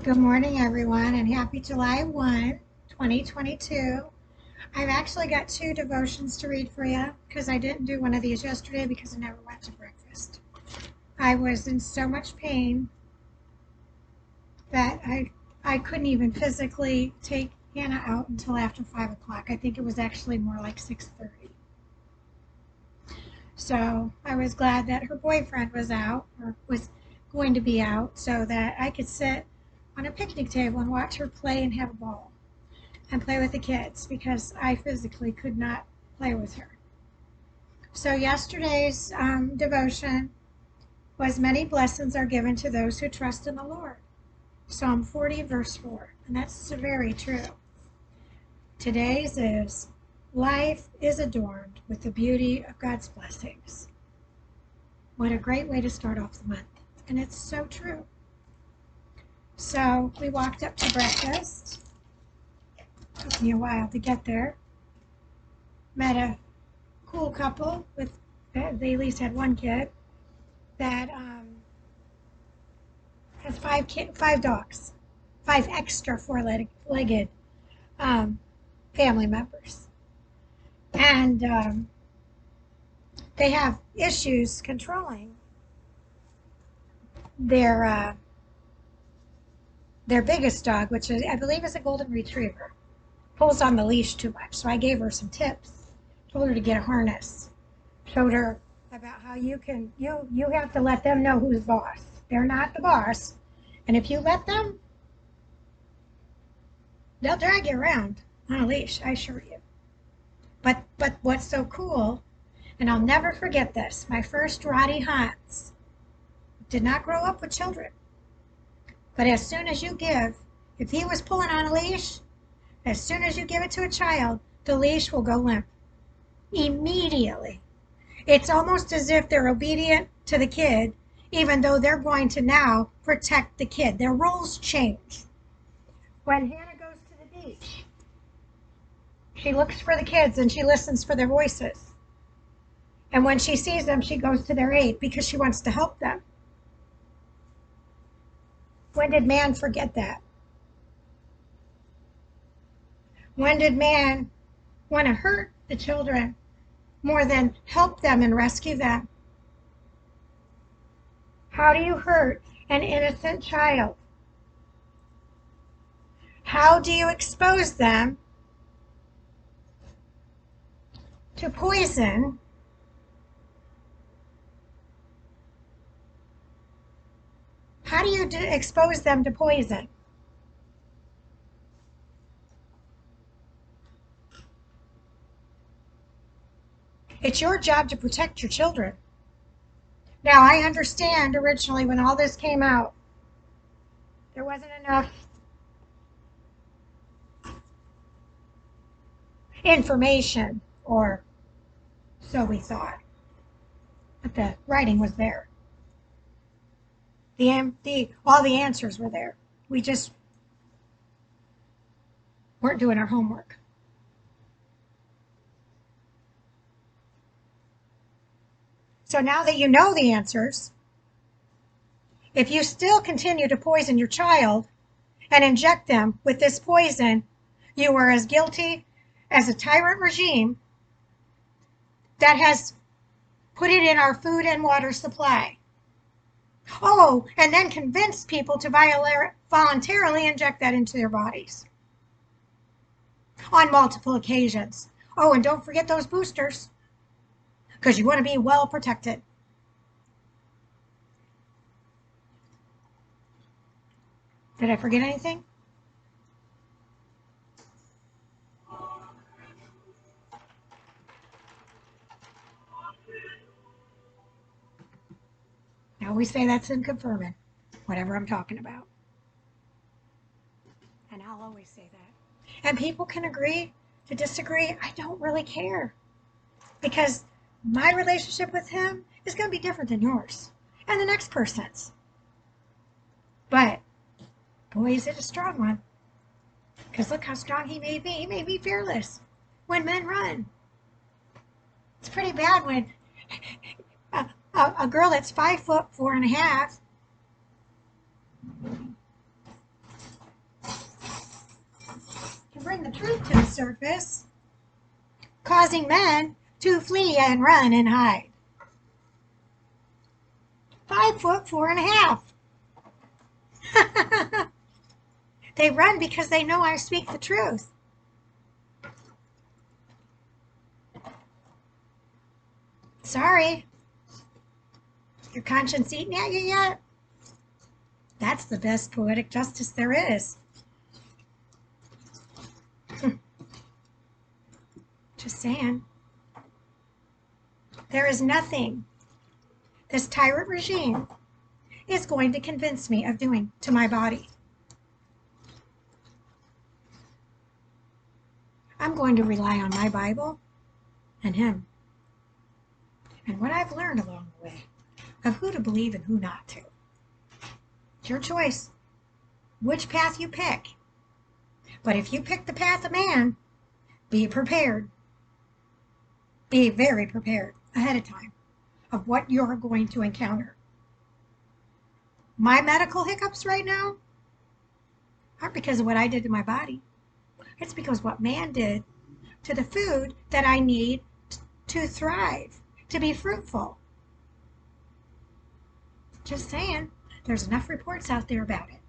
Good morning, everyone, and happy July 1, 2022. I've actually got two devotions to read for you because I didn't do one of these yesterday because I never went to breakfast. I was in so much pain that I couldn't even physically take Hannah out until after 5 o'clock. I think it was actually more like 6:30. So I was glad that her boyfriend was out or was going to be out so that I could sit on a picnic table and watch her play and have a ball and play with the kids because I physically could not play with her. So yesterday's devotion was many blessings are given to those who trust in the Lord. Psalm 40 verse 4, and that's very true. Today's is life is adorned with the beauty of God's blessings. What a great way to start off the month, and it's so true. So we walked up to breakfast. Took me a while to get there. Met a cool couple with, they at least had one kid that has five dogs, five extra four-legged family members, and they have issues controlling their biggest dog, which is, I believe is a golden retriever. Pulls on the leash too much, so I gave her some tips. Told her to get a harness. Showed her about how you have to let them know who's boss. They're not the boss, and if you let them, they'll drag you around on a leash, I assure you. But what's so cool, and I'll never forget this, my first Roddy Hans did not grow up with children. But as soon as you give, if he was pulling on a leash, as soon as you give it to a child, the leash will go limp. Immediately. It's almost as if they're obedient to the kid, even though they're going to now protect the kid. Their roles change. When Hannah goes to the beach, she looks for the kids and she listens for their voices. And when she sees them, she goes to their aid because she wants to help them. When did man forget that? When did man want to hurt the children more than help them and rescue them? How do you hurt an innocent child? How do you expose them to poison How do you expose them to poison? It's your job to protect your children. Now, I understand originally when all this came out, there wasn't enough information, or so we thought. But the writing was there. All the answers were there. We just weren't doing our homework. So now that you know the answers, if you still continue to poison your child and inject them with this poison, you are as guilty as a tyrant regime that has put it in our food and water supply. Oh, and then convince people to voluntarily inject that into their bodies on multiple occasions. Oh, and don't forget those boosters, because you want to be well protected. Did I forget anything? I always say that's in confirming whatever I'm talking about. And I'll always say that. And people can agree to disagree. I don't really care, because my relationship with him is going to be different than yours and the next person's. But boy, is it a strong one. Because look how strong he made me. He made me fearless when men run. It's pretty bad when a girl that's 5'4.5" bring the truth to the surface, causing men to flee and run and hide. 5'4.5". They run because they know I speak the truth. Sorry. Your conscience eating at you yet? That's the best poetic justice there is. Just saying. There is nothing this tyrant regime is going to convince me of doing to my body. I'm going to rely on my Bible and him. And what I've learned along the way of who to believe and who not to. It's your choice, which path you pick. But if you pick the path of man, be prepared. Be very prepared ahead of time of what you're going to encounter. My medical hiccups right now aren't because of what I did to my body. It's because what man did to the food that I need to thrive, to be fruitful. Just saying, there's enough reports out there about it.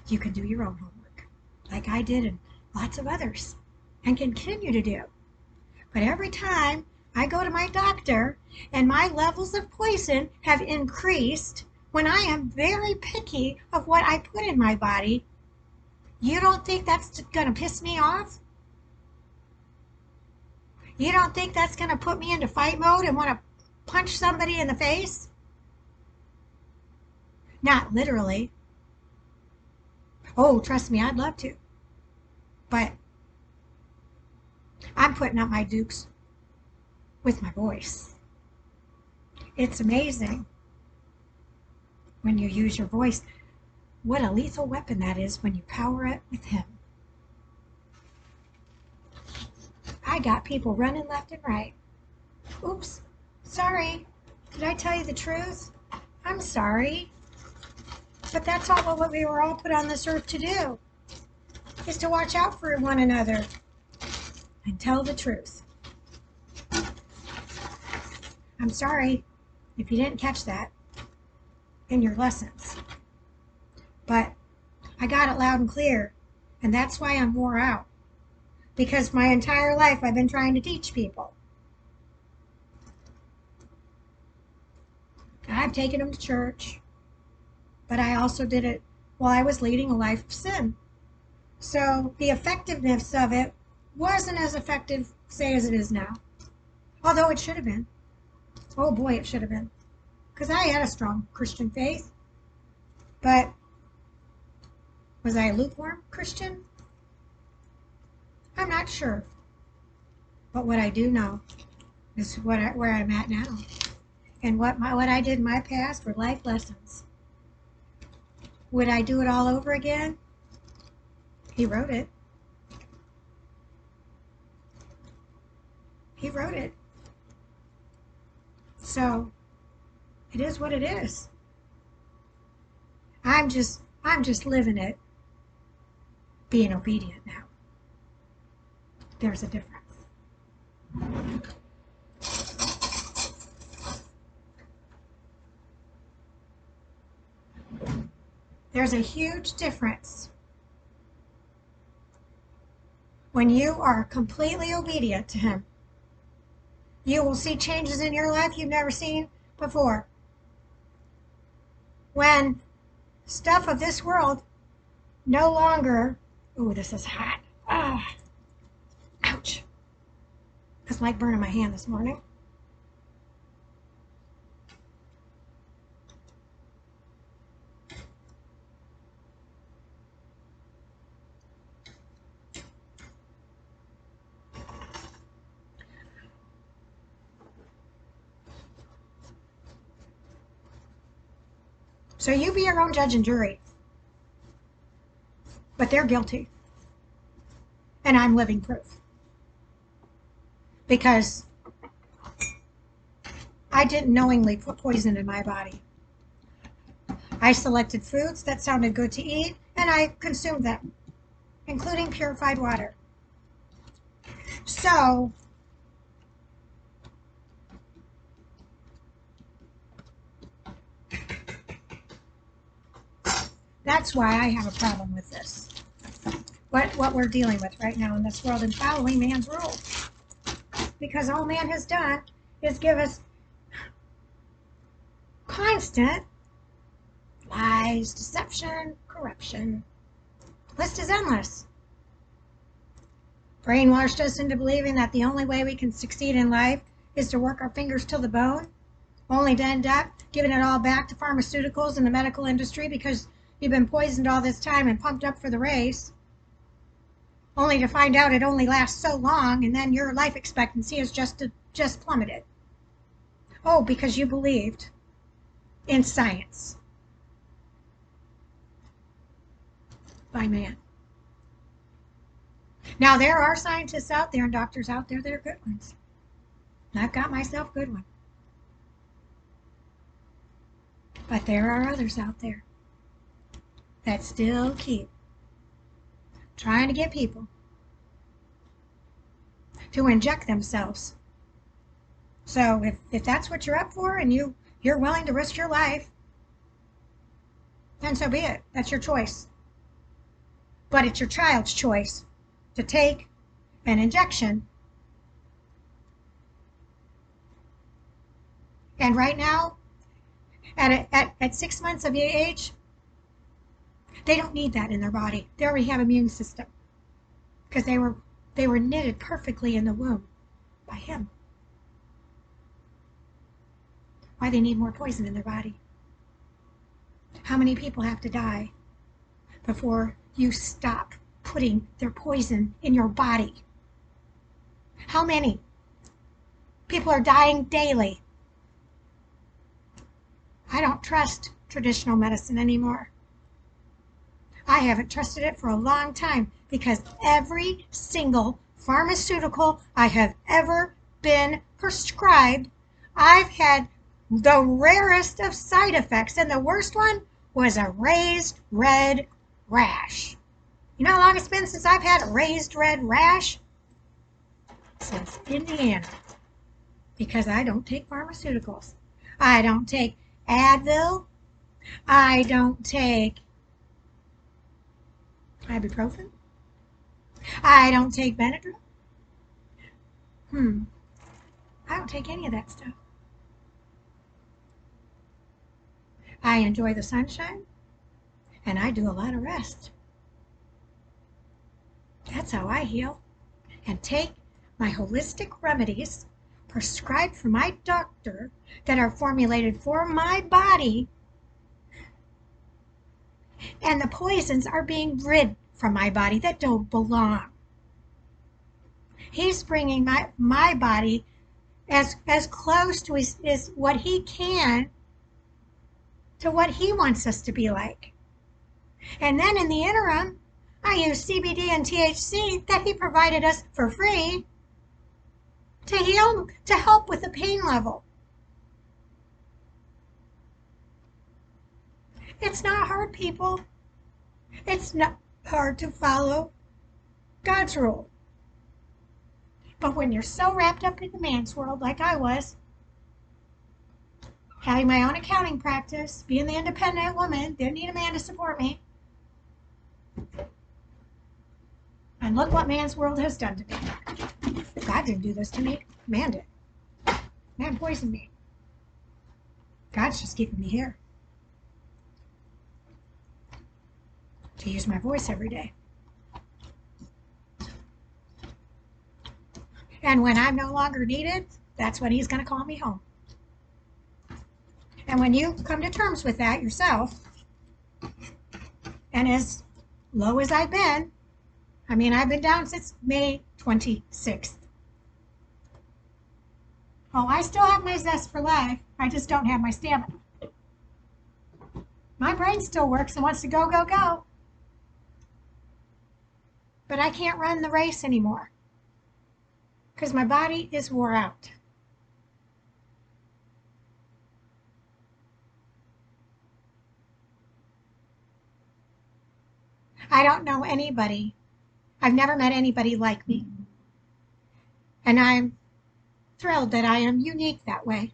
You can do your own homework, like I did and lots of others, and continue to do. But every time I go to my doctor and my levels of poison have increased when I am very picky of what I put in my body, you don't think that's going to piss me off? You don't think that's going to put me into fight mode and want to punch somebody in the face? Not literally. Oh, trust me, I'd love to. But I'm putting up my dukes with my voice. It's amazing when you use your voice, what a lethal weapon that is when you power it with him. I got people running left and right. Oops, sorry. Did I tell you the truth? I'm sorry. But that's all what we were all put on this earth to do, is to watch out for one another and tell the truth. I'm sorry if you didn't catch that in your lessons, but I got it loud and clear, and that's why I'm wore out, because my entire life I've been trying to teach people. I've taken them to church, but I also did it while I was leading a life of sin. So the effectiveness of it wasn't as effective, say, as it is now. Although it should have been. Oh boy, it should have been. Because I had a strong Christian faith. But was I a lukewarm Christian? I'm not sure. But what I do know is where I'm at now. And what I did in my past were life lessons. Would I do it all over again? He wrote it. He wrote it. So it is what it is. I'm just living it, being obedient now. There's a difference. There's a huge difference when you are completely obedient to him. You will see changes in your life you've never seen before. When stuff of this world no longer, ooh, this is hot. Ouch. It's like burning my hand this morning. So you be your own judge and jury. But they're guilty. And I'm living proof. Because I didn't knowingly put poison in my body. I selected foods that sounded good to eat, and I consumed them. including purified water. So that's why I have a problem with this. What we're dealing with right now in this world and following man's rules. Because all man has done is give us constant lies, deception, corruption. The list is endless. Brainwashed us into believing that the only way we can succeed in life is to work our fingers till the bone, only to end up giving it all back to pharmaceuticals and the medical industry because you've been poisoned all this time and pumped up for the race, only to find out it only lasts so long and then your life expectancy is just plummeted. Oh, because you believed in science by man. Now, there are scientists out there and doctors out there that are good ones. And I've got myself a good one. But there are others out there that still keep trying to get people to inject themselves. So if that's what you're up for and you're willing to risk your life, then so be it. That's your choice. But it's your child's choice to take an injection. And right now, at 6 months of age, they don't need that in their body. They already have an immune system because they were knitted perfectly in the womb by him. Why they need more poison in their body? How many people have to die before you stop putting their poison in your body? How many people are dying daily? I don't trust traditional medicine anymore. I haven't trusted it for a long time because every single pharmaceutical I have ever been prescribed, I've had the rarest of side effects, and the worst one was a raised red rash. You know how long it's been since I've had a raised red rash? Since Indiana. Because I don't take pharmaceuticals. I don't take Advil. I don't take ibuprofen. I don't take Benadryl. I don't take any of that stuff. I enjoy the sunshine, and I do a lot of rest. That's how I heal and take my holistic remedies prescribed from my doctor that are formulated for my body, and the poisons are being rid from my body that don't belong. He's bringing my body as close to his what he can to what he wants us to be like. And then in the interim, I use CBD and THC that he provided us for free to heal, to help with the pain level. It's not hard, people. It's not hard to follow God's rule. But when you're so wrapped up in the man's world like I was, having my own accounting practice, being the independent woman, didn't need a man to support me. And look what man's world has done to me. God didn't do this to me. Man did. Man poisoned me. God's just keeping me here to use my voice every day. And when I'm no longer needed, that's when he's going to call me home. And when you come to terms with that yourself, and as low as I've been, I've been down since May 26th. Oh, I still have my zest for life. I just don't have my stamina. My brain still works and wants to go, go, go. But I can't run the race anymore because my body is wore out. I don't know anybody I've never met anybody like me. And I'm thrilled that I am unique that way.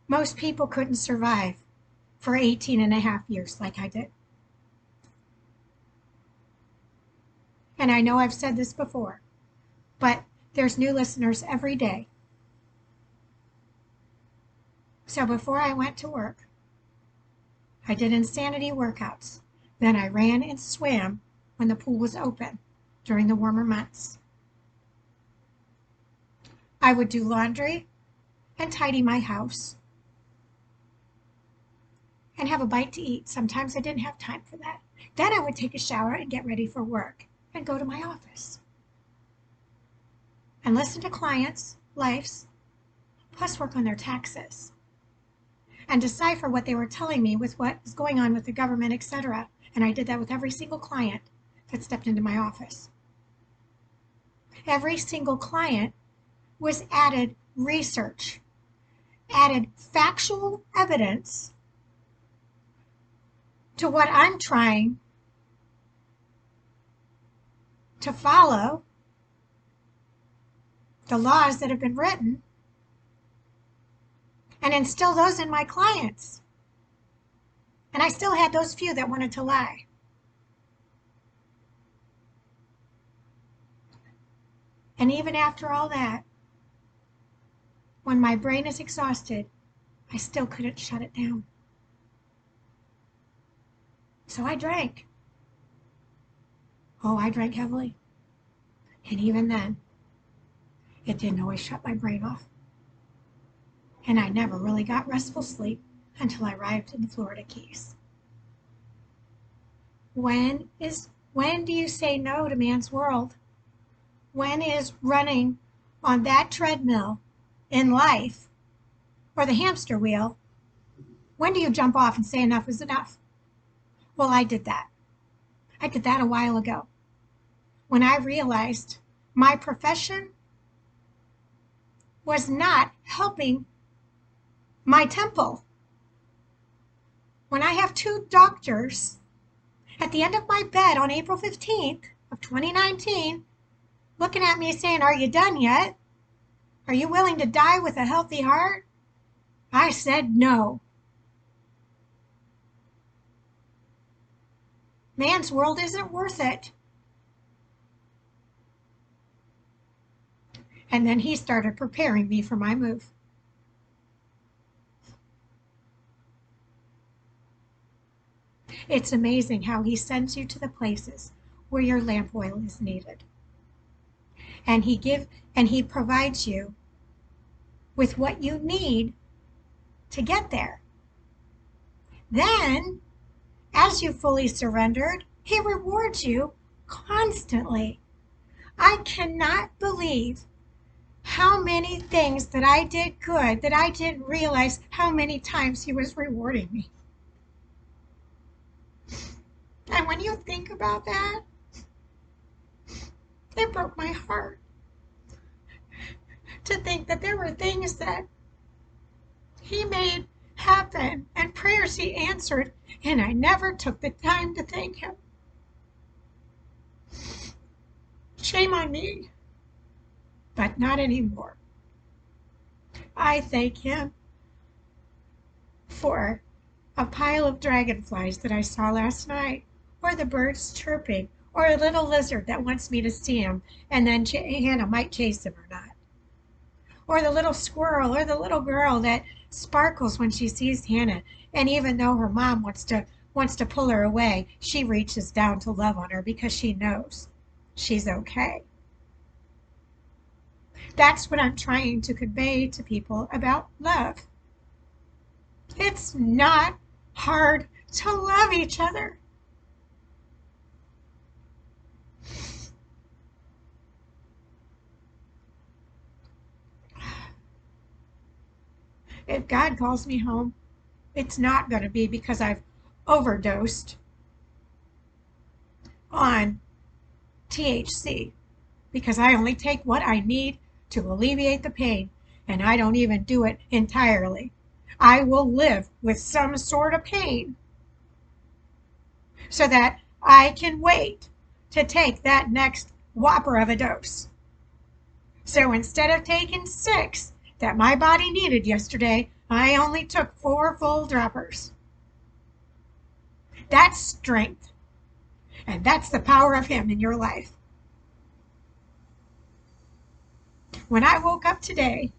Most people couldn't survive for 18 and a half years like I did. And I know I've said this before, but there's new listeners every day. So before I went to work, I did insanity workouts. Then I ran and swam when the pool was open during the warmer months. I would do laundry and tidy my house and have a bite to eat. Sometimes I didn't have time for that. Then I would take a shower and get ready for work and go to my office and listen to clients' lives, plus work on their taxes and decipher what they were telling me with what was going on with the government, etc. And I did that with every single client that stepped into my office. Every single client was added research, added factual evidence to what I'm trying to follow, the laws that have been written, and instill those in my clients. And I still had those few that wanted to lie. And even after all that, when my brain is exhausted, I still couldn't shut it down. So I drank. Oh, I drank heavily. And even then, it didn't always shut my brain off. And I never really got restful sleep until I arrived in the Florida Keys. When do you say no to man's world? When is running on that treadmill in life or the hamster wheel, when do you jump off and say enough is enough? Well, I did that. I did that a while ago when I realized my profession was not helping my temple. When I have two doctors at the end of my bed on April 15th of 2019 looking at me saying, "Are you done yet? Are you willing to die with a healthy heart?" I said no. Man's world isn't worth it. And then he started preparing me for my move. It's amazing how he sends you to the places where your lamp oil is needed. And he provides you with what you need to get there. Then, as you fully surrendered, he rewards you constantly. I cannot believe how many things that I did good that I didn't realize how many times he was rewarding me. And when you think about that, it broke my heart to think that there were things that he made happen and prayers he answered, and I never took the time to thank him. Shame on me, but not anymore. I thank him for a pile of dragonflies that I saw last night, or the birds chirping, or a little lizard that wants me to see him, and then Hannah might chase him or not. Or the little squirrel, or the little girl that sparkles when she sees Hannah, and even though her mom wants to pull her away, she reaches down to love on her because she knows she's okay. That's what I'm trying to convey to people about love. It's not hard to love each other. If God calls me home, it's not going to be because I've overdosed on THC, because I only take what I need to alleviate the pain, and I don't even do it entirely. I will live with some sort of pain so that I can wait to take that next whopper of a dose. So instead of taking 6 that my body needed yesterday, I only took 4 full droppers. That's strength. And that's the power of Him in your life. When I woke up today,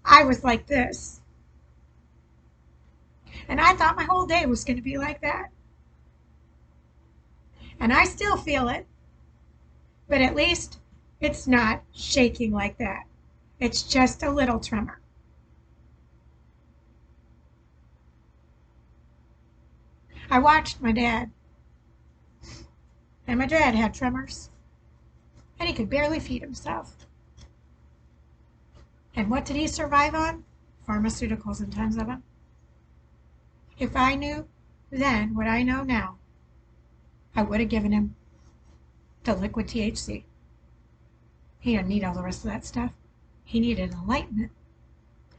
I was like this. And I thought my whole day was going to be like that. And I still feel it. But at least it's not shaking like that. It's just a little tremor. I watched my dad. And my dad had tremors. And he could barely feed himself. And what did he survive on? Pharmaceuticals and tons of them. If I knew then what I know now, I would have given him the liquid THC. He didn't need all the rest of that stuff. He needed enlightenment.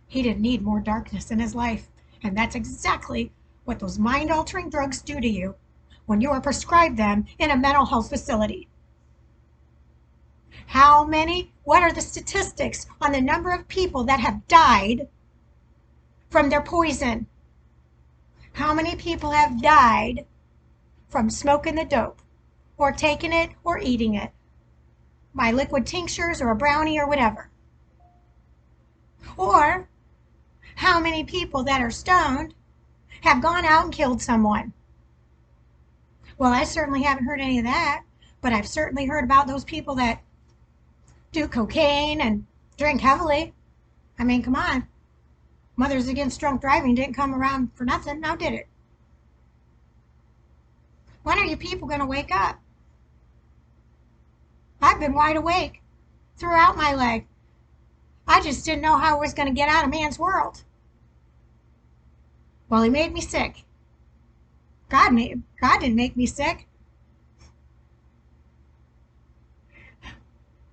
He didn't need more darkness in his life. And that's exactly what those mind-altering drugs do to you when you are prescribed them in a mental health facility. What are the statistics on the number of people that have died from their poison? How many people have died from smoking the dope, or taking it, or eating it? By liquid tinctures, or a brownie, or whatever. Or, how many people that are stoned have gone out and killed someone? Well, I certainly haven't heard any of that, but I've certainly heard about those people that do cocaine and drink heavily. I mean, come on. Mothers Against Drunk Driving didn't come around for nothing, now did it? When are you people going to wake up? I've been wide awake throughout my life. I just didn't know how I was going to get out of man's world. Well, He made me sick. God didn't make me sick.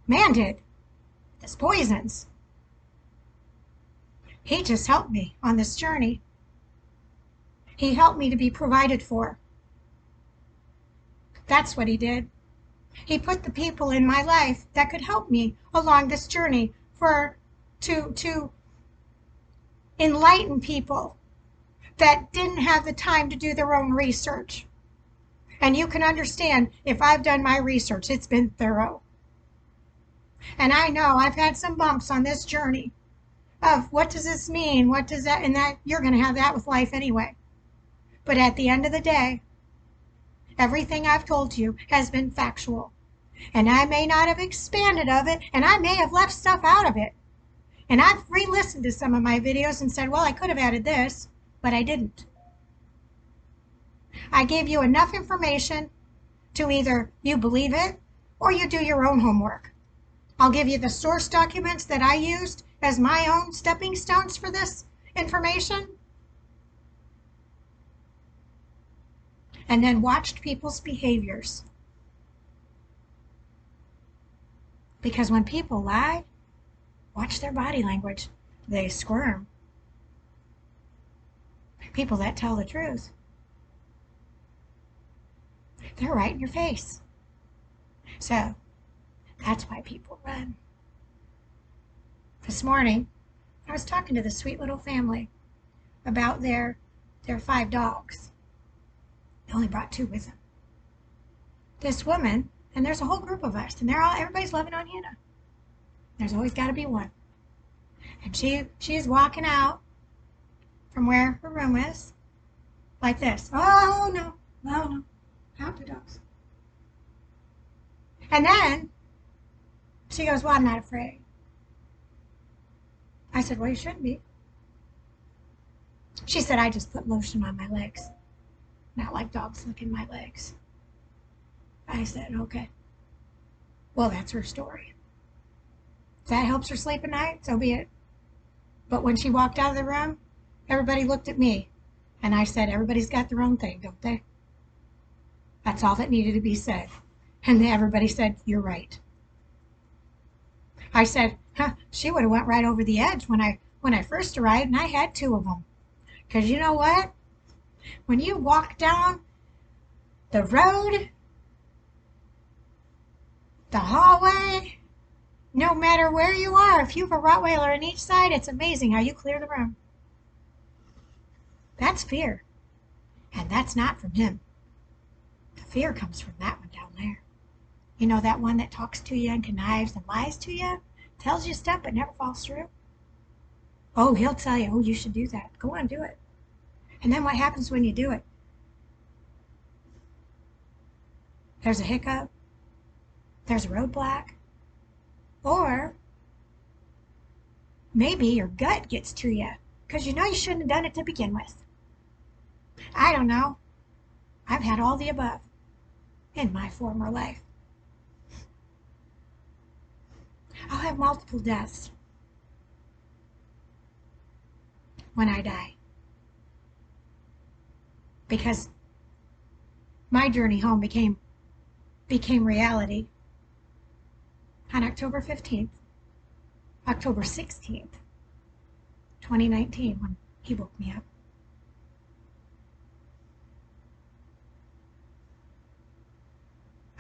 Man did. His poisons. He just helped me on this journey. He helped me to be provided for. That's what He did. He put the people in my life that could help me along this journey to enlighten people that didn't have the time to do their own research. And you can understand, if I've done my research, it's been thorough. And I know I've had some bumps on this journey of what does this mean? What does that, and that you're going to have that with life anyway. But at the end of the day, everything I've told you has been factual. And I may not have expanded of it, and I may have left stuff out of it. And I've re-listened to some of my videos and said, well, I could have added this, but I didn't. I gave you enough information to either you believe it or you do your own homework. I'll give you the source documents that I used as my own stepping stones for this information. And then watched people's behaviors. Because when people lie, watch their body language. They squirm. People that tell the truth, they're right in your face. So, that's why people run. This morning, I was talking to this sweet little family about their 5 dogs. They only brought 2 with them. This woman, and there's a whole group of us, and everybody's loving on Hannah. There's always got to be one. And she's walking out from where her room is, like this. Oh no, no, out the dogs. And then she goes, well, I'm not afraid. I said, well, you shouldn't be. She said, I just put lotion on my legs. Not like dogs licking my legs. I said, okay. Well, that's her story. If that helps her sleep at night, so be it. But when she walked out of the room, everybody looked at me. And I said, everybody's got their own thing, don't they? That's all that needed to be said. And everybody said, you're right. I said, she would have went right over the edge when I first arrived, and I had 2 of them. Because you know what? When you walk down the road, the hallway, no matter where you are, if you have a Rottweiler on each side, it's amazing how you clear the room. That's fear. And that's not from him. The fear comes from that one down there. You know, that one that talks to you and connives and lies to you, tells you stuff but never falls through. Oh, he'll tell you, oh, you should do that. Go on, do it. And then what happens when you do it? There's a hiccup. There's a roadblock. Or maybe your gut gets to you because you know you shouldn't have done it to begin with. I don't know. I've had all the above in my former life. I'll have multiple deaths when I die because my journey home became reality on October 15th, October 16th, 2019, when he woke me up.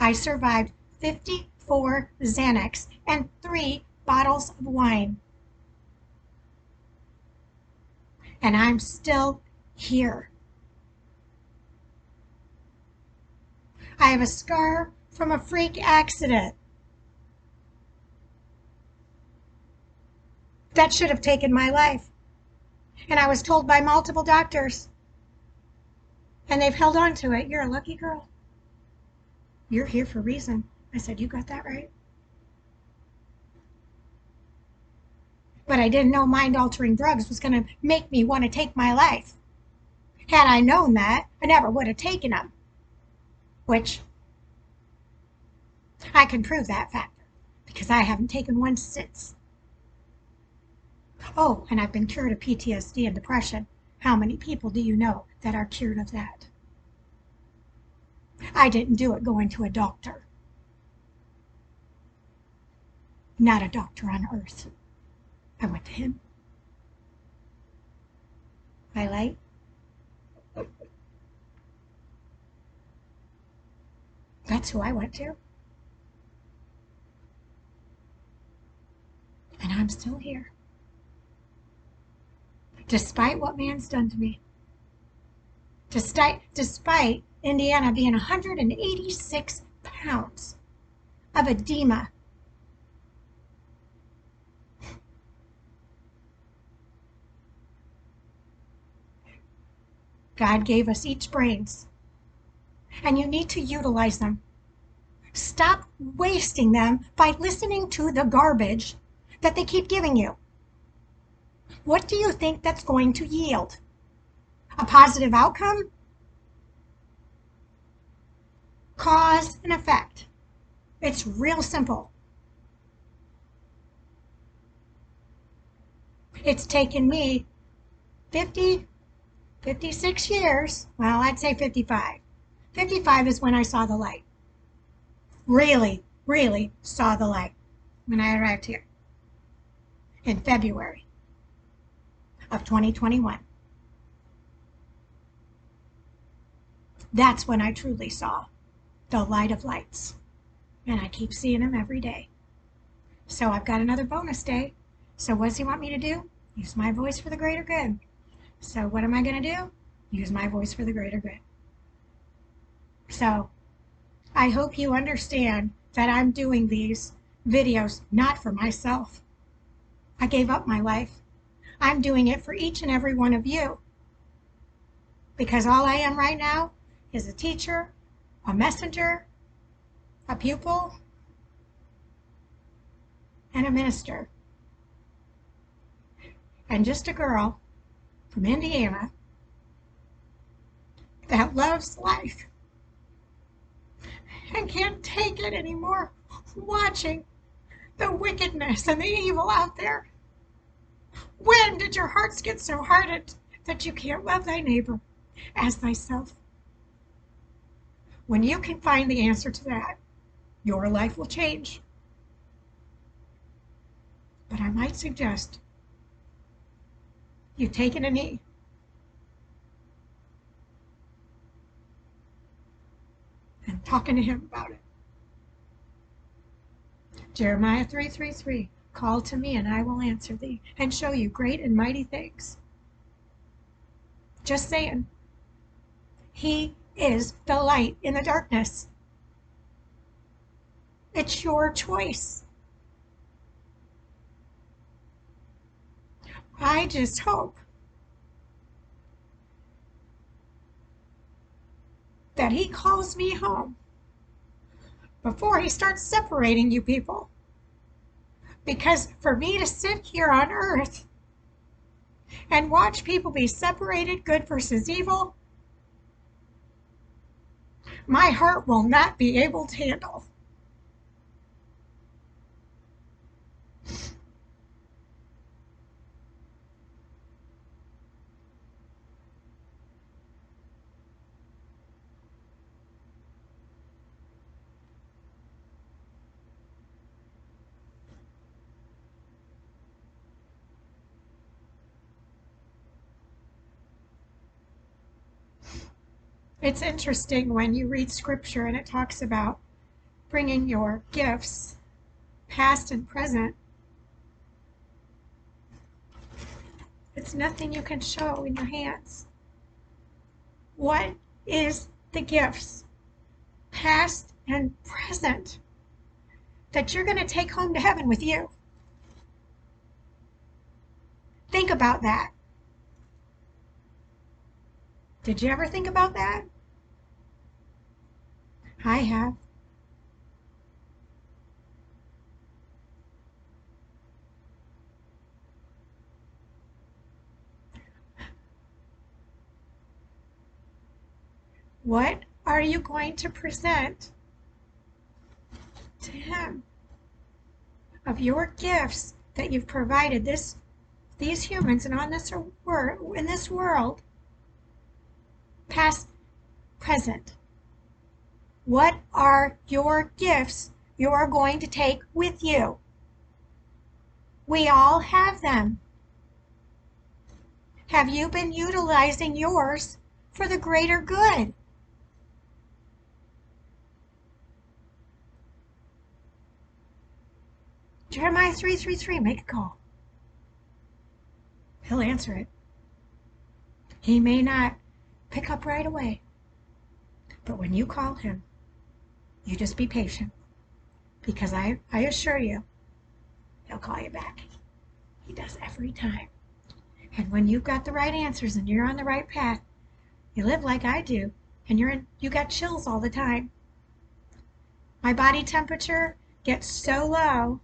I survived 54 Xanax and 3 bottles of wine. And I'm still here. I have a scar from a freak accident that should have taken my life. And I was told by multiple doctors, and they've held on to it, you're a lucky girl. You're here for a reason. I said, you got that right. But I didn't know mind-altering drugs was going to make me want to take my life. Had I known that, I never would have taken them. Which, I can prove that factor, because I haven't taken one since. Oh, and I've been cured of PTSD and depression. How many people do you know that are cured of that? I didn't do it going to a doctor. Not a doctor on earth. I went to him. My light. That's who I went to. And I'm still here. Despite what man's done to me. Despite Indiana being 186 pounds of edema. God gave us each brains, and you need to utilize them. Stop wasting them by listening to the garbage that they keep giving you. What do you think that's going to yield? A positive outcome? Cause and effect. It's real simple. It's taken me 56 years. Well, I'd say 55. 55 is when I saw the light. Really saw the light when I arrived here in February of 2021. That's when I truly saw the light of lights. And I keep seeing him every day. So I've got another bonus day. So what does he want me to do? Use my voice for the greater good. So what am I going to do? Use my voice for the greater good. So I hope you understand that I'm doing these videos not for myself. I gave up my life. I'm doing it for each and every one of you. Because all I am right now is a teacher, a messenger, a pupil, and a minister. And just a girl from Indiana that loves life and can't take it anymore watching the wickedness and the evil out there. When did your hearts get so hardened that you can't love thy neighbor as thyself? When you can find the answer to that, your life will change. But I might suggest you taking a knee. talking to him about it. Jeremiah 3:33, call to me and I will answer thee and show you great and mighty things. Just saying. He is the light in the darkness. It's your choice. I just hope that he calls me home before he starts separating you people. Because for me to sit here on earth and watch people be separated, good versus evil, my heart will not be able to handle. It's interesting when you read scripture and it talks about bringing your gifts, past and present. It's nothing you can show in your hands. What is the gifts, past and present, that you're going to take home to heaven with you? Think about that. Did you ever think about that? I have. What are you going to present to him of your gifts that you've provided these humans and on this in this world, past, present? What are your gifts you are going to take with you? We all have them. Have you been utilizing yours for the greater good? Jeremiah 3:33, make a call. He'll answer it. He may not pick up right away, but when you call him, you just be patient, because I assure you, he'll call you back. He does every time. And when you've got the right answers and you're on the right path, you live like I do, and you got chills all the time. My body temperature gets so low.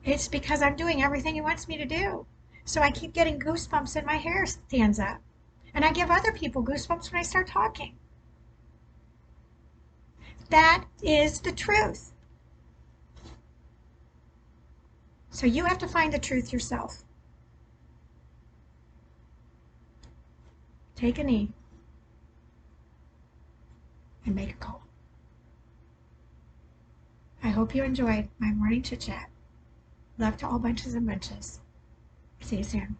It's because I'm doing everything he wants me to do. So I keep getting goosebumps and my hair stands up. And I give other people goosebumps when I start talking. That is the truth. So you have to find the truth yourself. Take a knee and make a call. I hope you enjoyed my morning chit chat. Love to all bunches and bunches. See you soon.